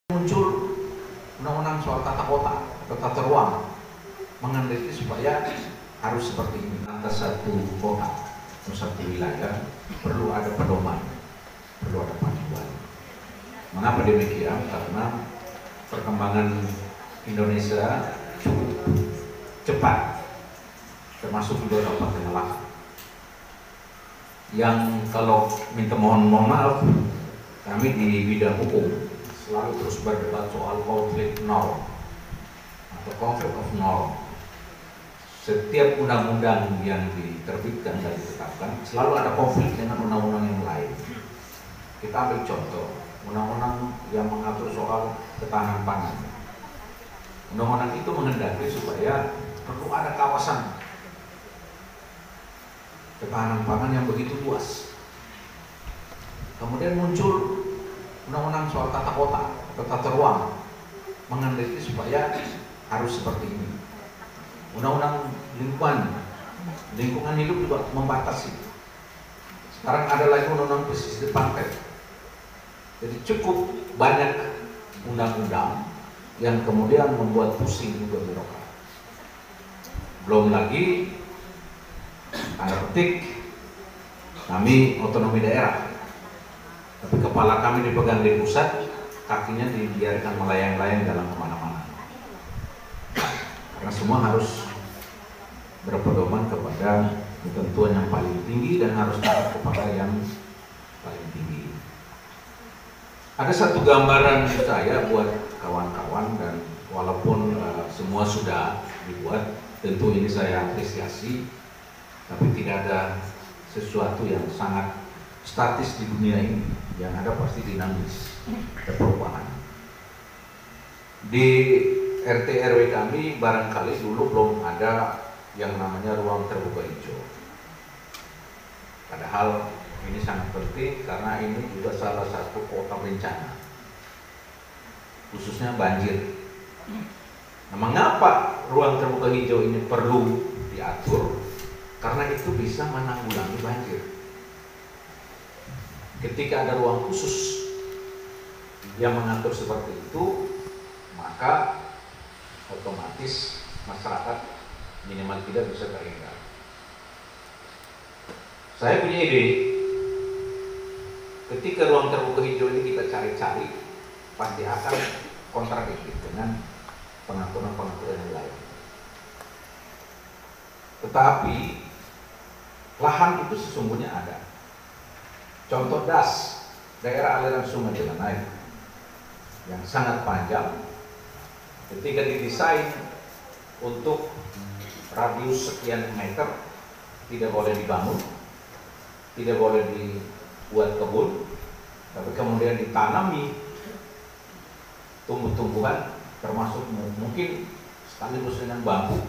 Muncul undang-undang soal tata kota atau tata ruang mengendaki supaya harus seperti ini. Atas satu kota atau satu wilayah perlu ada pedoman, perlu ada panduan. Mengapa demikian? Karena perkembangan Indonesia cukup cepat, termasuk juga Kabupaten Malaka. Yang kalau minta mohon maaf, kami di bidang hukum selalu terus berdebat soal konflik norm atau konflik of norm. Setiap undang-undang yang diterbitkan dan ditetapkan selalu ada konflik dengan undang-undang yang lain. Kita ambil contoh undang-undang yang mengatur soal ketahanan pangan. Undang-undang itu menghendaki supaya perlu ada kawasan ketahanan pangan yang begitu luas. Kemudian muncul undang-undang soal tata kota atau tata ruang mengendaki supaya harus seperti ini. Undang-undang lingkungan hidup juga membatasi. Sekarang ada lagi undang-undang pesisir pantai. Jadi cukup banyak undang-undang yang kemudian membuat pusing juga birokrat. Belum lagi tanda petik kami otonomi daerah, tapi kepala kami dipegang di pusat, kakinya dibiarkan melayang-layang dalam kemana-mana. Karena semua harus berpedoman kepada ketentuan yang paling tinggi dan harus taat kepada yang paling tinggi. Ada satu gambaran saya buat kawan-kawan, dan walaupun semua sudah dibuat, tentu ini saya apresiasi, tapi tidak ada sesuatu yang sangat statis di dunia ini. Yang ada pasti dinamis, ada perubahan. Di RT RW kami barangkali dulu belum ada yang namanya ruang terbuka hijau. Padahal ini sangat penting karena ini juga salah satu kota bencana, khususnya banjir. Nah, mengapa ruang terbuka hijau ini perlu diatur? Karena itu bisa menanggulangi banjir. Ketika ada ruang khusus yang mengatur seperti itu, maka otomatis masyarakat minimal tidak bisa terhindar. Saya punya ide, ketika ruang terbuka hijau ini kita cari-cari, pasti akan kontradiktif dengan pengaturan-pengaturan yang lain. Tetapi lahan itu sesungguhnya ada. Contoh das, daerah aliran sungai Jelanai yang sangat panjang, ketika didesain untuk radius sekian meter tidak boleh dibangun, tidak boleh dibuat kebun, tapi kemudian ditanami tumbuh-tumbuhan, termasuk mungkin sekaligus dengan bambu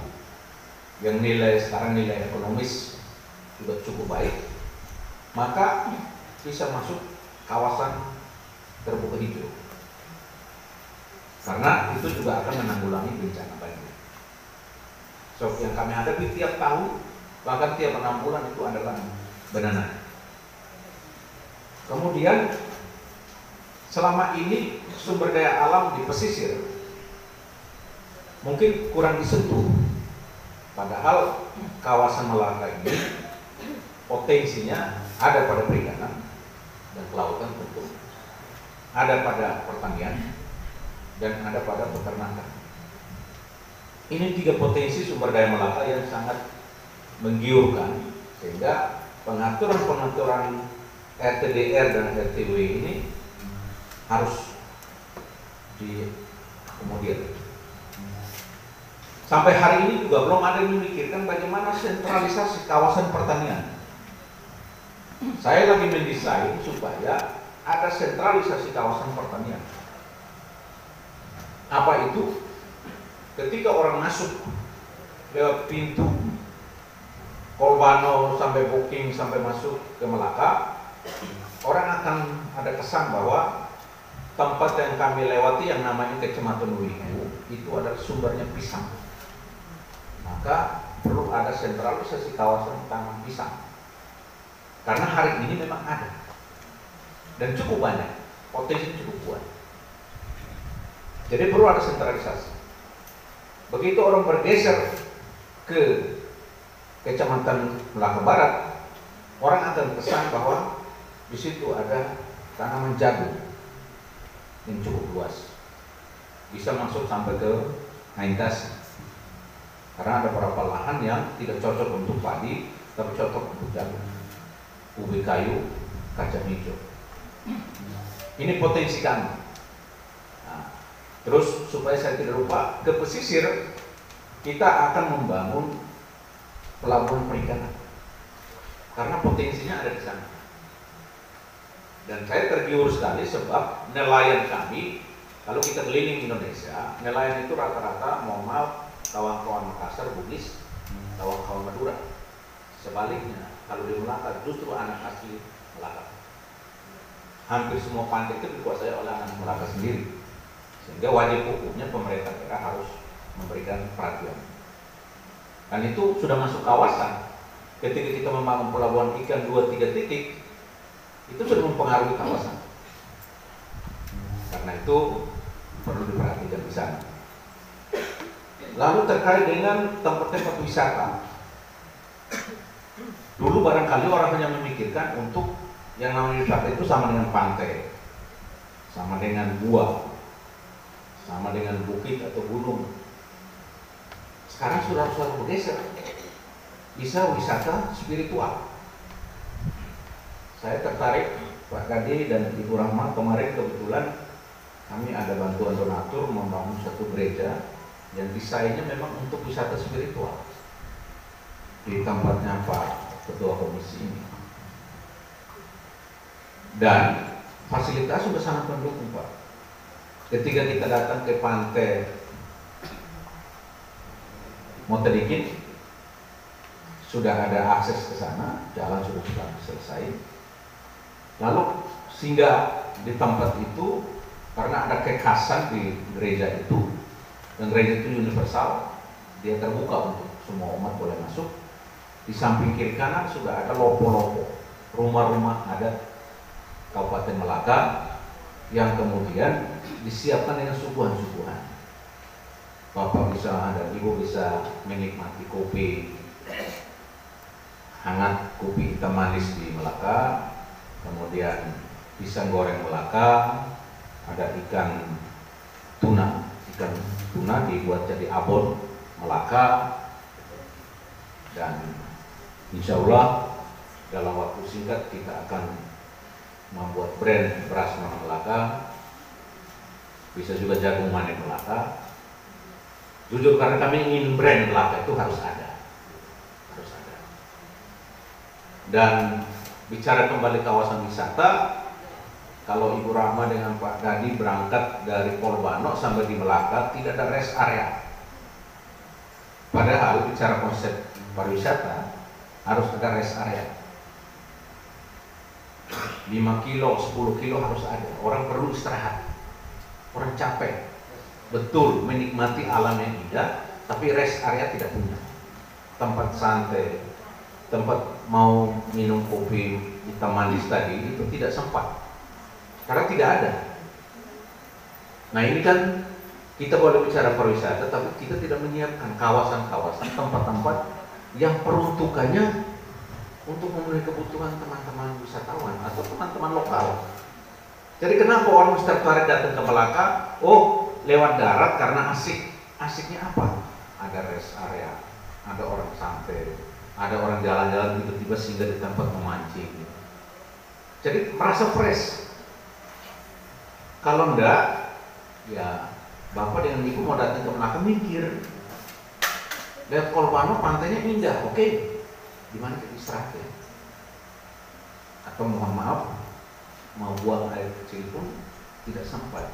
yang sekarang nilai ekonomis juga cukup baik, maka bisa masuk kawasan terbuka hijau. Karena itu juga akan menanggulangi bencana banjir. So, yang kami hadapi tiap tahun, bahkan tiap 6 bulan itu adalah benana. Kemudian selama ini sumber daya alam di pesisir mungkin kurang disentuh. Padahal kawasan Malaka ini potensinya ada pada perikanan dan kelautan tentu, ada pada pertanian, dan ada pada peternakan. Ini 3 potensi sumber daya Malaka yang sangat menggiurkan, sehingga pengaturan-pengaturan RTDR dan RTW ini harus diakomodir. Sampai hari ini juga belum ada yang memikirkan bagaimana sentralisasi kawasan pertanian. Saya lagi mendesain supaya ada sentralisasi kawasan pertanian. Apa itu? Ketika orang masuk lewat pintu Kolbano sampai Booking sampai masuk ke Malaka, orang akan ada kesan bahwa tempat yang kami lewati yang namanya Kecamatan Wiku itu adalah sumbernya pisang. Maka perlu ada sentralisasi kawasan tanam pisang. Karena hari ini memang ada dan cukup banyak, potensi cukup kuat. Jadi perlu ada sentralisasi. Begitu orang bergeser ke Kecamatan Melaka Barat, orang akan kesan bahwa di situ ada tanaman jagung yang cukup luas, bisa masuk sampai ke Haintasi. Karena ada beberapa lahan yang tidak cocok untuk padi, tapi cocok untuk jagung, ubi kayu, kacang hijau. Ini potensi kami. Nah, terus supaya saya tidak lupa, ke pesisir kita akan membangun pelabuhan perikanan karena potensinya ada di sana. Dan saya tergiur sekali sebab nelayan kami, kalau kita keliling Indonesia, nelayan itu rata-rata, mohon maaf, kawan-kawan Makassar, Bugis, kawan-kawan Madura. Sebaliknya, kalau di Melaka justru anak asli Melaka. Hampir semua pantai itu dikuasai oleh anak Melaka sendiri. Sehingga wajib hukumnya pemerintah daerah harus memberikan perhatian. Dan itu sudah masuk kawasan. Ketika kita membangun pelabuhan ikan 2-3 titik, itu sudah mempengaruhi kawasan. Karena itu perlu diperhatikan di sana. Lalu terkait dengan tempat-tempat wisata, dulu barangkali orang hanya memikirkan untuk yang namanya wisata itu sama dengan pantai, sama dengan gua, sama dengan bukit atau gunung. Sekarang sudah bergeser, bisa wisata spiritual. Saya tertarik, Pak Kadi dan Ibu Rahma, kemarin kebetulan kami ada bantuan donatur membangun satu gereja yang desainnya memang untuk wisata spiritual di tempatnya Pak Ketua Komisi ini. Dan fasilitas sudah sangat mendukung, Pak. Ketika kita datang ke pantai Motedikin, sudah ada akses ke sana, jalan sudah selesai. Lalu sehingga di tempat itu, karena ada kekhasan di gereja itu, dan gereja itu universal, dia terbuka untuk semua umat boleh masuk. Di samping kiri kanan sudah ada lopo-lopo, rumah-rumah adat Kabupaten Melaka yang kemudian disiapkan dengan suguhan-suguhan. Bapak bisa dan Ibu bisa menikmati kopi hangat, kopi hitam manis di Melaka, kemudian pisang goreng Melaka, ada ikan tuna dibuat jadi abon Melaka, dan insya Allah dalam waktu singkat kita akan membuat brand beras Melaka, bisa juga jagung manis Melaka. Jujur, karena kami ingin brand Melaka itu harus ada. Dan bicara kembali kawasan wisata, kalau Ibu Rahma dengan Pak Gadi berangkat dari Polbano sampai di Melaka tidak ada rest area. Padahal bicara konsep pariwisata harus ada rest area. 5 kilo, 10 kilo harus ada. Orang perlu istirahat. Orang capek. Betul, menikmati alam yang indah, tapi rest area tidak punya. Tempat santai, tempat mau minum kopi hitam manis tadi itu tidak sempat. Karena tidak ada. Nah ini kan kita boleh bicara pariwisata, tapi kita tidak menyiapkan kawasan-kawasan, tempat-tempat yang peruntukannya untuk memenuhi kebutuhan teman-teman wisatawan atau teman-teman lokal. Jadi kenapa orang tertarik datang ke Melaka? Oh, lewat darat karena asik. Asiknya apa? Ada rest area, ada orang santai, ada orang jalan-jalan tiba-tiba sehingga di tempat memancing. Jadi merasa fresh. Kalau enggak, ya Bapak dengan Ibu mau datang ke Melaka mikir, lihat Kolpano pantainya indah, oke, gimana kita istirahat ya? Atau mohon maaf, mau buang air kecil pun tidak sempat.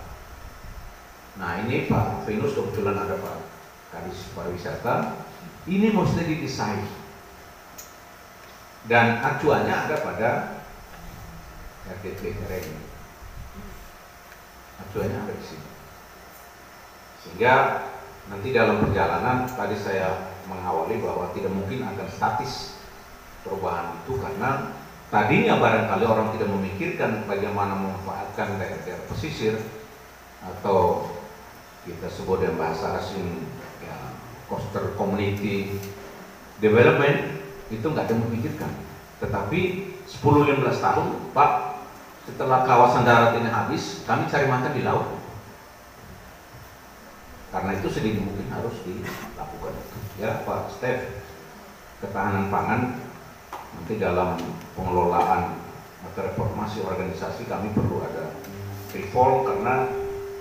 Nah ini Pak Venus, kebetulan ada Pak Kadis Pariwisata, ini mesti didesain dan acuannya ada pada RDP ini. Acuannya ada di sini. Sehingga nanti dalam perjalanan tadi saya mengawali bahwa tidak mungkin akan statis perubahan itu, karena tadinya barangkali orang tidak memikirkan bagaimana memanfaatkan daerah-daerah pesisir atau kita sebut dengan bahasa asing ya, coastal community development, itu nggak ada memikirkan. Tetapi 10-15 tahun Pak, setelah kawasan darat ini habis, kami cari makan di laut. Karena itu sedini mungkin harus dilakukan. Ya Pak Steph, ketahanan pangan nanti dalam pengelolaan atau reformasi organisasi kami perlu ada reform, karena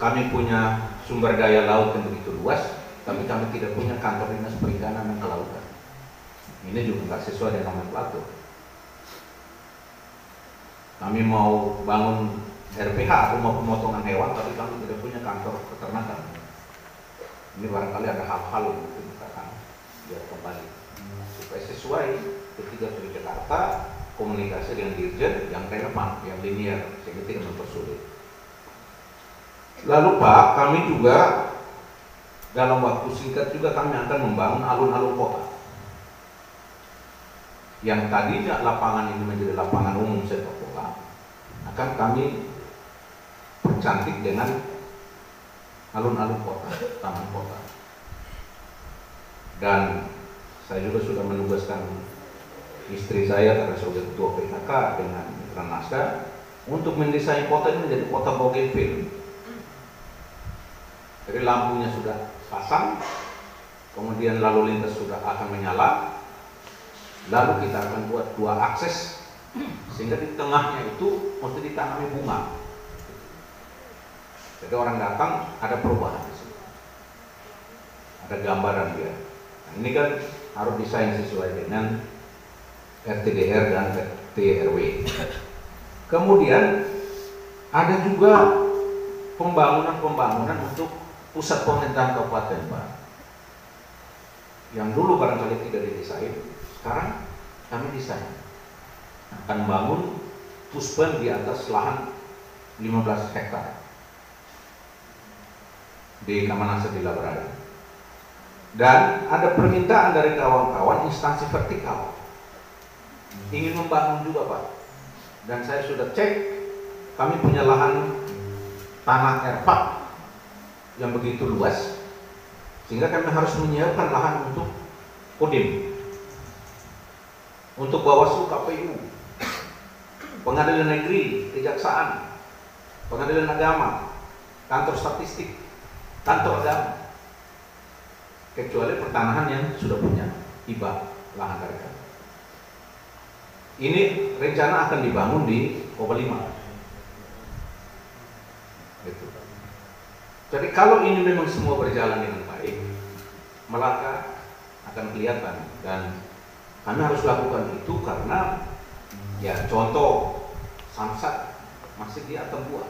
kami punya sumber daya laut yang begitu luas, tapi kami tidak punya kantor dinas perikanan dan kelautan. Ini juga nggak sesuai dengan nomenklatur. Kami mau bangun RPH atau mau pemotongan hewan, tapi kami tidak punya kantor peternakan. Ini barangkali ada hal-hal yang mungkin kita akan biar kembali supaya sesuai ketika di Jakarta komunikasi dengan dirjen yang relevan, yang linear, sehingga tidak mempersulit. Lalu Pak, kami juga dalam waktu singkat juga kami akan membangun alun-alun kota. Yang tadinya lapangan ini menjadi lapangan umum sepak bola, akan kami percantik dengan alun-alun kota, taman kota. Dan saya juga sudah menugaskan istri saya karena sebagai ketua PKK dengan Mitra Naskah untuk mendesain kota ini menjadi kota bougainville. Jadi lampunya sudah pasang, kemudian lalu lintas sudah akan menyala, lalu kita akan buat 2 akses sehingga di tengahnya itu mesti ditanami bunga. Jadi orang datang ada perubahan di situ, ada gambaran dia. Nah, ini kan harus desain sesuai dengan RTDR dan RT/RW. Kemudian ada juga pembangunan untuk pusat pemerintahan kabupaten Pak. Yang dulu barangkali tidak didesain, sekarang kami desain. Akan bangun puspen di atas lahan 15 hektar. Di Kamanase di Labrada. Dan ada permintaan dari kawan-kawan instansi vertikal ingin membangun juga Pak. Dan saya sudah cek, kami punya lahan tanah erpak yang begitu luas, sehingga kami harus menyiapkan lahan untuk Kodim, untuk Bawaslu, KPU, Pengadilan Negeri, Kejaksaan, Pengadilan Agama, kantor statistik, kantor agama, kecuali pertanahan yang sudah punya hibah lahan dari kami. Ini rencana akan dibangun di Kobalima. Gitu. Jadi kalau ini memang semua berjalan dengan baik, maka akan kelihatan, dan kami harus lakukan itu karena ya contoh Samsat masih di Atambua.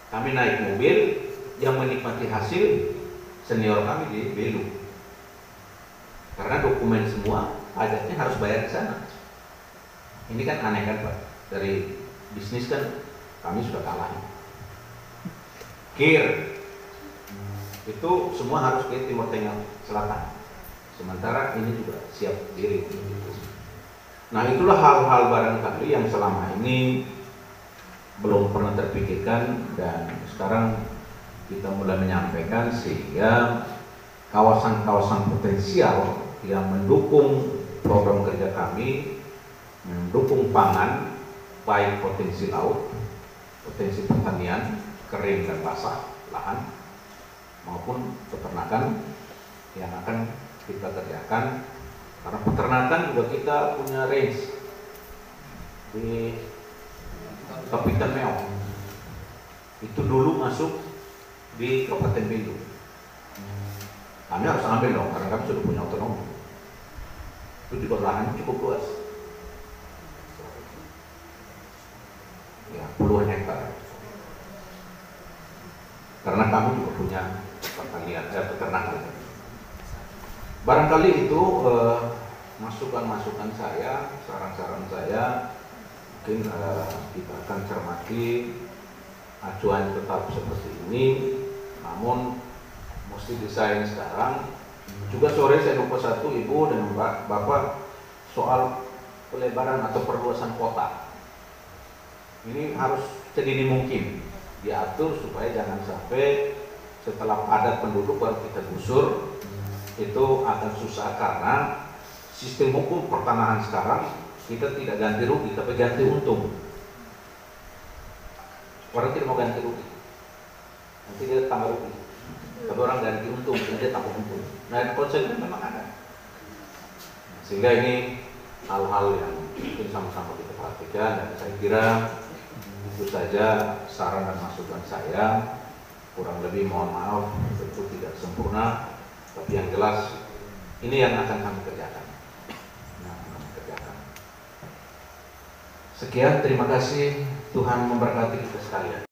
Kami naik mobil, yang menikmati hasil senior kami di Belu, karena dokumen semua pajaknya harus bayar di sana. Ini kan aneh kan Pak, dari bisnis kan kami sudah kalah. Kir itu semua harus ke Timur Tengah Selatan, sementara ini juga siap diri. Nah itulah hal-hal barangkali yang selama ini belum pernah terpikirkan, dan sekarang kita mulai menyampaikan sehingga kawasan-kawasan potensial yang mendukung program kerja kami, mendukung pangan, baik potensi laut, potensi pertanian, kering dan basah, lahan, maupun peternakan yang akan kita kerjakan. Karena peternakan juga kita punya range di Kapitan Meong. Itu dulu masuk di Kabupaten Belu. Kami harus ambil dong, karena kami sudah punya otonomi. Itu juga lahannya cukup luas, ya puluhan hektar. Karena kami juga punya peternakan. Barangkali itu masukan-masukan saya, saran-saran saya. Mungkin kita akan cermati acuan tetap seperti ini, namun mesti desain sekarang. Juga sore saya lupa satu Ibu dan Bapak soal pelebaran atau perluasan kota. Ini harus sedini mungkin diatur supaya jangan sampai setelah padat penduduk baru kita gusur, itu akan susah karena sistem hukum pertanahan sekarang kita tidak ganti rugi tapi ganti untung. Orang tidak mau ganti rugi, nanti dia tambah rugi. Tapi orang ganti untung, dia tambah untung. Nah, konsepnya memang ada. Sehingga ini hal-hal yang mungkin sama-sama kita perhatikan, dan saya kira itu saja saran dan masukan saya. Kurang lebih mohon maaf, tentu tidak sempurna, tapi yang jelas ini yang akan kami kerjakan. Sekian, terima kasih. Tuhan memberkati kita sekalian.